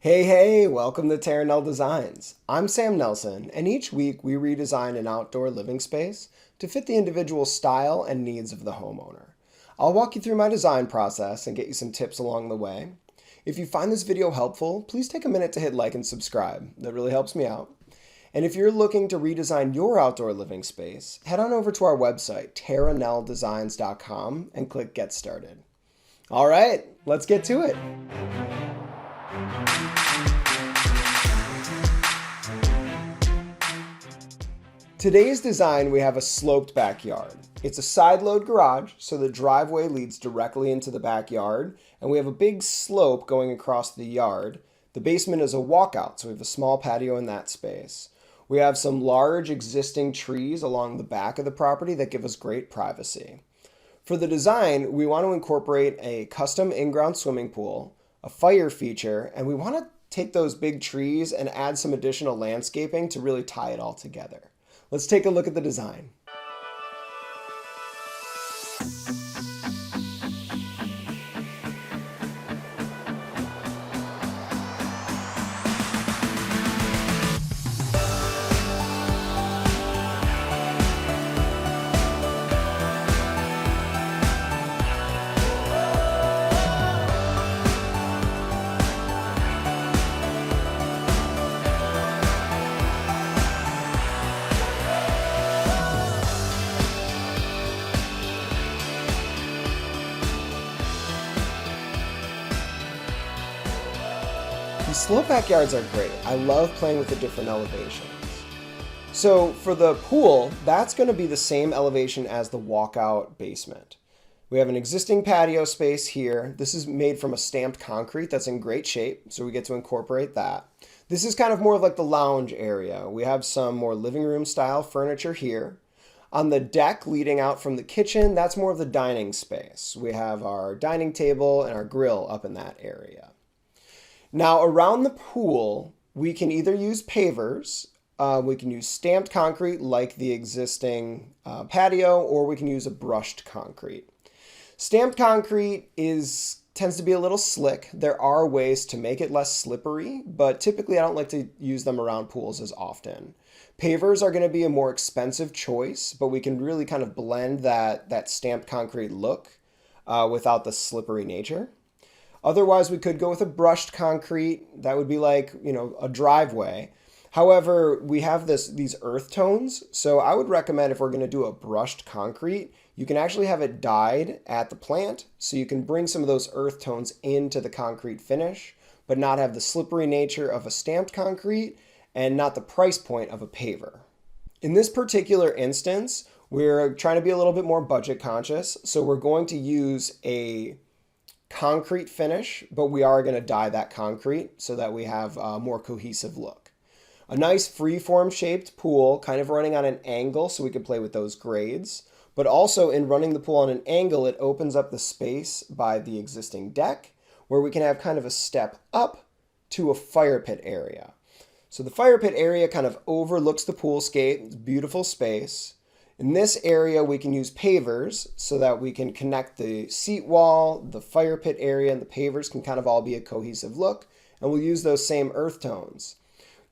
Hey, welcome to Terranel Designs. I'm Sam Nelson, and each week we redesign an outdoor living space to fit the individual style and needs of the homeowner. I'll walk you through my design process and get you some tips along the way. If you find this video helpful, please take a minute to hit like and subscribe. That really helps me out. And if you're looking to redesign your outdoor living space, head on over to our website, terraneldesigns.com, and click Get Started. All right, let's get to it. Today's design, we have a sloped backyard. It's a side-load garage, so the driveway leads directly into the backyard, and we have a big slope going across the yard. The basement is a walkout, so we have a small patio in that space. We have some large existing trees along the back of the property that give us great privacy. For the design, we want to incorporate a custom in-ground swimming pool, a fire feature, and we want to take those big trees and add some additional landscaping to really tie it all together. Let's take a look at the design. These slope backyards are great. I love playing with the different elevations. So for the pool, that's going to be the same elevation as the walkout basement. We have an existing patio space here. This is made from a stamped concrete that's in great shape, so we get to incorporate that. This is kind of more of like the lounge area. We have some more living room style furniture here. On the deck leading out from the kitchen, that's more of the dining space. We have our dining table and our grill up in that area. Now around the pool, we can either use pavers, we can use stamped concrete like the existing patio, or we can use a brushed concrete. Stamped concrete tends to be a little slick. There are ways to make it less slippery, but typically I don't like to use them around pools as often. Pavers are going to be a more expensive choice, but we can really kind of blend that stamped concrete look without the slippery nature. Otherwise, we could go with a brushed concrete. That would be like, a driveway. However, we have these earth tones. So I would recommend if we're going to do a brushed concrete, you can actually have it dyed at the plant. So you can bring some of those earth tones into the concrete finish, but not have the slippery nature of a stamped concrete and not the price point of a paver. In this particular instance, we're trying to be a little bit more budget conscious. So we're going to use a concrete finish, but we are going to dye that concrete so that we have a more cohesive look. A nice free-form shaped pool, kind of running on an angle so we can play with those grades, but also in running the pool on an angle, it opens up the space by the existing deck where we can have kind of a step up to a fire pit area. So the fire pit area kind of overlooks the poolscape. It's a beautiful space. In this area, we can use pavers so that we can connect the seat wall, the fire pit area, and the pavers can kind of all be a cohesive look, and we'll use those same earth tones.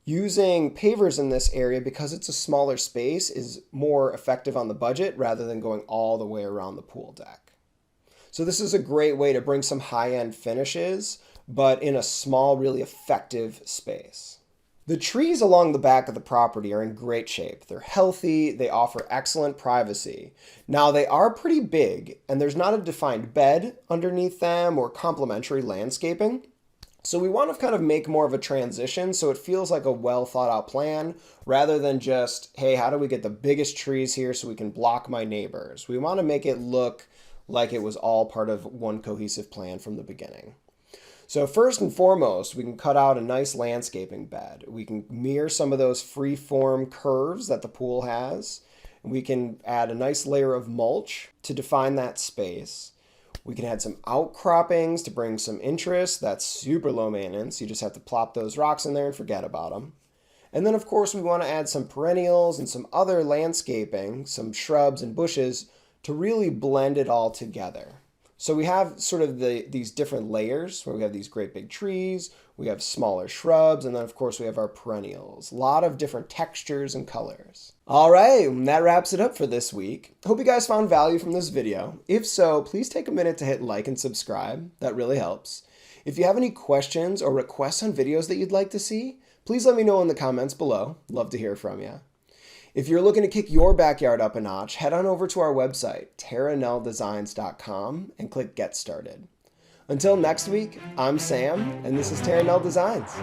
Using pavers in this area, because it's a smaller space, is more effective on the budget rather than going all the way around the pool deck. So this is a great way to bring some high-end finishes, but in a small, really effective space. The trees along the back of the property are in great shape. They're healthy, they offer excellent privacy. Now they are pretty big and there's not a defined bed underneath them or complementary landscaping. So we want to kind of make more of a transition so it feels like a well thought out plan rather than just, hey, how do we get the biggest trees here so we can block my neighbors? We want to make it look like it was all part of one cohesive plan from the beginning. So first and foremost, we can cut out a nice landscaping bed. We can mirror some of those free-form curves that the pool has. We can add a nice layer of mulch to define that space. We can add some outcroppings to bring some interest. That's super low maintenance. You just have to plop those rocks in there and forget about them. And then, of course, we want to add some perennials and some other landscaping, some shrubs and bushes to really blend it all together. So we have sort of these different layers where we have these great big trees, we have smaller shrubs, and then of course we have our perennials. A lot of different textures and colors. All right, that wraps it up for this week. Hope you guys found value from this video. If so, please take a minute to hit like and subscribe. That really helps. If you have any questions or requests on videos that you'd like to see, please let me know in the comments below. Love to hear from you. If you're looking to kick your backyard up a notch, head on over to our website, terranelldesigns.com, and click Get Started. Until next week, I'm Sam, and this is Terranell Designs.